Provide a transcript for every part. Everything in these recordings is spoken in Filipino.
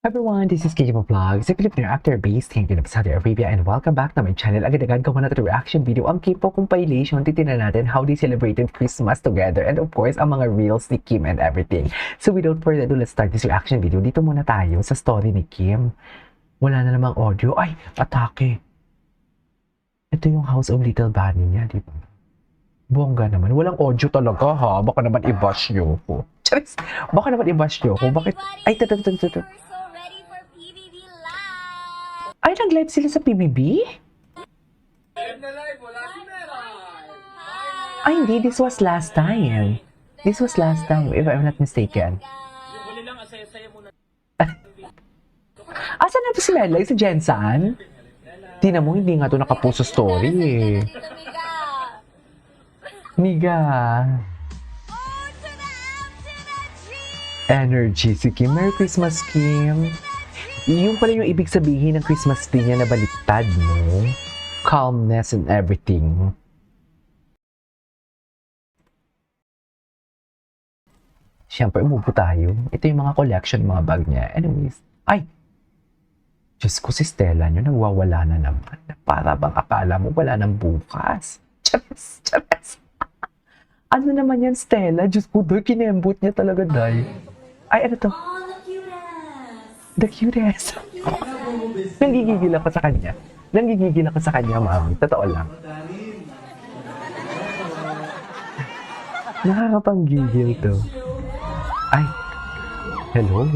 Everyone, this is KJ Vlogs, a Filipino actor based here in Saudi Arabia, and welcome back to my channel. Agad-agad gawa na ito reaction video ang K-pop compilation. Titignan natin how they celebrated Christmas together and of course, ang mga reels ni Kim and everything. So without further ado, let's start this reaction video. Dito muna tayo sa story ni Kim. Wala na namang audio. Ay, atake. Ito yung House of Little Bunny niya, di ba? Bongga naman. Walang audio talaga ha. Baka naman i-bash niyo ko. Charis! Baka naman i-bash niyo ko. Bakit? Ay, ito. Ay, nag-live sila sa PBB? Ay, hindi. This was last time. This was last time, if I'm not mistaken. Asan na to si Melay? Si Jensan? Tingnan mo, hindi nga to nakapost sa story eh. Miga. Energy si Kim. Merry Christmas, Kim. Yung pala yung ibig sabihin ng Christmas tree niya na baliktad, no? Calmness and everything. Siyempre, umupo tayo. Ito yung mga collection, mga bag niya. Anyways, ay! Diyos ko, si Stella nyo, nagwawala na naman. Para bang akala mo wala nang bukas. Charas. Ano naman yan, Stella? Diyos ko, doy, kinembot niya talaga, day. Ay, ano to? The cutest. Nanggigigil ako sa kanya. Mami. Totoo lang. Nakakapanggigil to. Ay. Hello.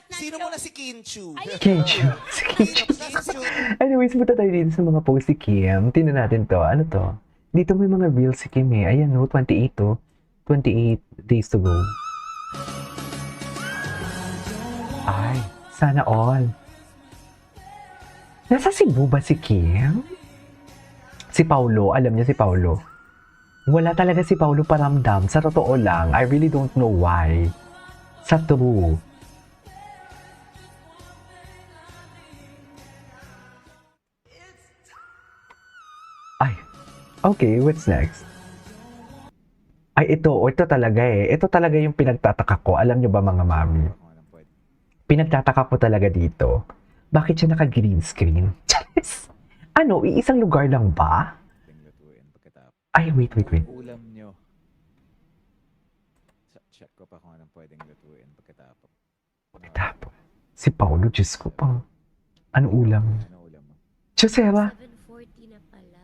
Sino mo na si Kinchu? Kinchu. Anyways, punta tayo dito sa mga post si Kim. Tingnan natin to. Ano to? Dito may mga reels si Kim eh. Ayan no, 28 to. 28 days to go. Ay, sana all. Nasa Cebu ba si Kim? Si Paulo, alam niya si Paulo. Wala talaga si Paulo paramdam. Sa totoo lang, I really don't know why. Sa true. Ay, okay, what's next? Ay, ito talaga eh. Ito talaga yung pinagtataka ko. Alam nyo ba mga mami? Pinagtataka ko talaga dito. Bakit siya naka-green screen? Charis! Ano, iisang lugar lang ba? Ay, wait. Ulam nyo. Check ko pa kung anong pwedeng lutuin pagkatapos. Pagkatapos. Si Paulo, Diyos ko pa. Ano ulam? Ano ulam mo? Chusera! 7:40 na pala.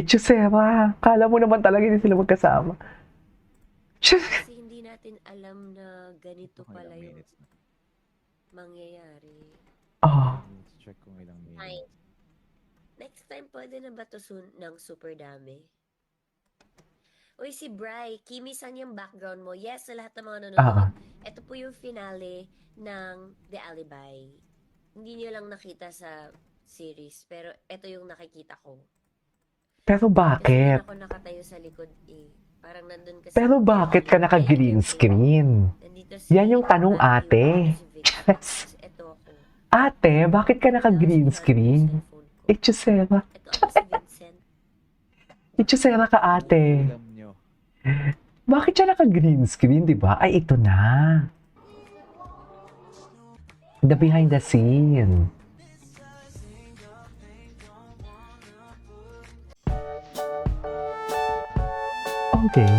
Chusera! Kala mo naman talaga hindi sila magkasama. Kasi hindi natin alam na ganito Kung pala ilang yung minutes na. mangyayari. Ah, Let's check kung ilang Ay, minutes. next time pwede na ba to ng super dami? Uy, si Bri, Kimi-san yung background mo. Yes, sa lahat ng mga nanonood. Ito po yung finale ng The Alibi. Hindi niyo lang nakita sa series, pero ito yung nakikita ko. pero Kasi bakit? hindi ako nakatayo sa likod eh. Parang nandun kasi. Pero bakit ka naka-green screen? Nandito Yan yung tanong, Matthew, ate. nandito si Victor, Yes. tapos ito ako. Ate, bakit ka naka-green Tapos screen? hinahanap ko yung cellphone ko. Chusera. Ito ako si Vincent. Chusera ka, ate. Ulam nyo. Bakit siya naka-green screen, di ba? Ay, ito na. The behind the scene. Okay.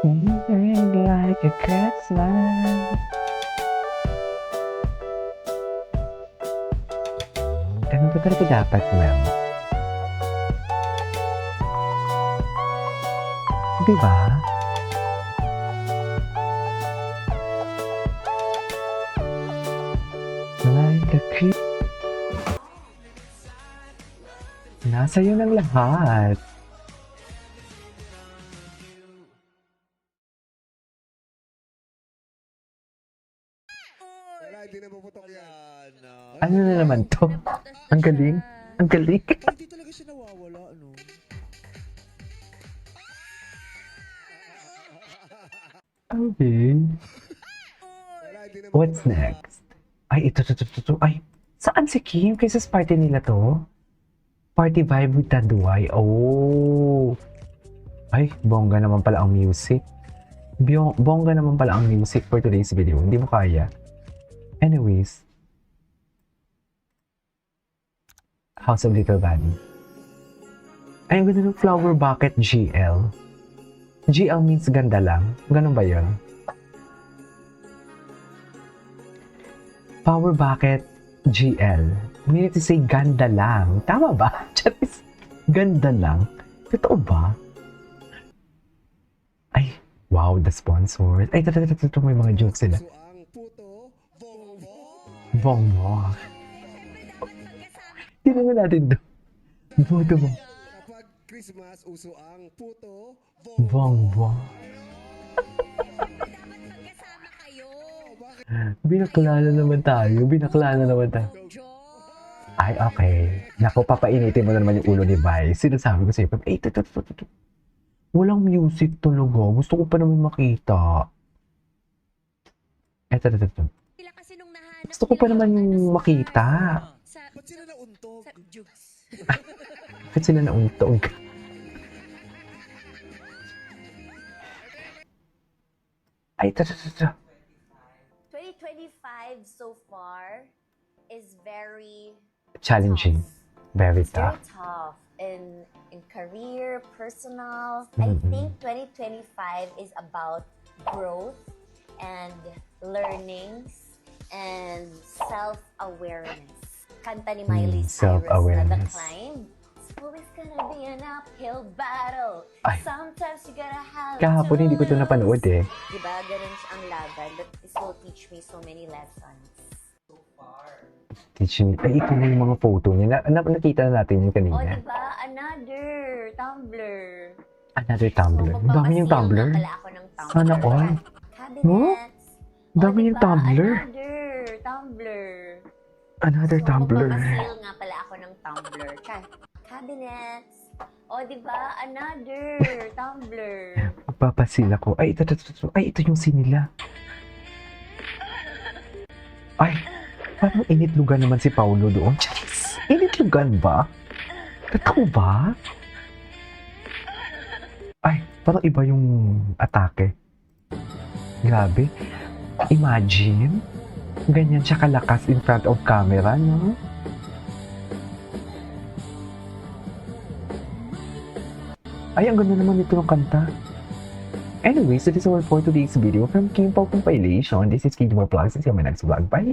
Like a Christmas. Ganun ba talaga dapat, Mel? Diba? Like a Christmas. Nasa iyo ng lahat. Hindi na puputok yan. Ano na naman to? Ang galing. Ang galing. Hindi talaga siya nawawala, ano? Okay. Wala, hindi naman What's wala. next? Ay, ito. Ay, saan si Kim? Kaysa sa party nila to? Party vibe with Tanduay. Oh. Ay, bongga naman pala ang music. Bongga naman pala ang music for today's video. Hindi mo kaya. Anyways. House of Little Bunny. Ay, ang ganda ng flower bucket GL. GL means ganda lang. Ganun ba yun? Power bucket GL. Meaning to say ganda lang. Tama ba? Charis, ganda lang. Totoo ba? Ay, wow, the sponsors. Ay, ito, may mga jokes sila. So ang puto, bongbong. Bongbong. Tingnan natin doon. Puto mo. Kapag Christmas, uso ang puto, Bongbong. Kasama kayo. Binaklana naman tayo. Ay, okay. Naku, papainitin mo na naman yung ulo ni Vice. Sinasabi ko sa'yo, ay, ito. Walang music talaga. Gusto ko pa naman makita. Ito. Sila kasi nung nahanap Gusto ko pa nila, naman yung sa makita. Sa, Ba't sila nauntog? sa juice. Bakit sila nauntog? Ay, ito. 2025 so far is very Challenging. Very It's very tough. tough in career, personal. Mhm. I think 2025 is about growth and learnings and self-awareness. Kanta ni Miley Cyrus na The self-awareness. Climb. It's always gonna be an uphill battle. Ay. Sometimes you gotta have Kahapon to hindi ko ito lose. napanood eh. Diba? Ganun siya ang laban. But this will teach me so many lessons. Teach me. Ay, ito na yung mga photo niya. Nakita na natin yung O, kanina. diba? Another Tumblr. Another Tumblr. Ang dami yung Tumblr. Pala ako ng Tumblr. Sana all. Cabinets. No? Ang dami yung Tumblr. Another Tumblr. Another Tumblr. Magpapasil nga pala ako ng Tumblr. Char. Cabinets. O, diba? Another Tumblr. Magpapasil ako. Ay, ito. Ay, ito yung sinila. Ay, parang initlugan naman si Paulo doon. Charis, initlugan ba? Totoo ba? Ay, parang iba yung atake. Grabe. Imagine, ganyan siya kalakas in front of camera, no? Ay, ang ganda naman ito ng kanta. Anyways, so this is all for today's video from Kim Pao Compilation. This is Kid More Vlogs. See you on my next vlog. Bye!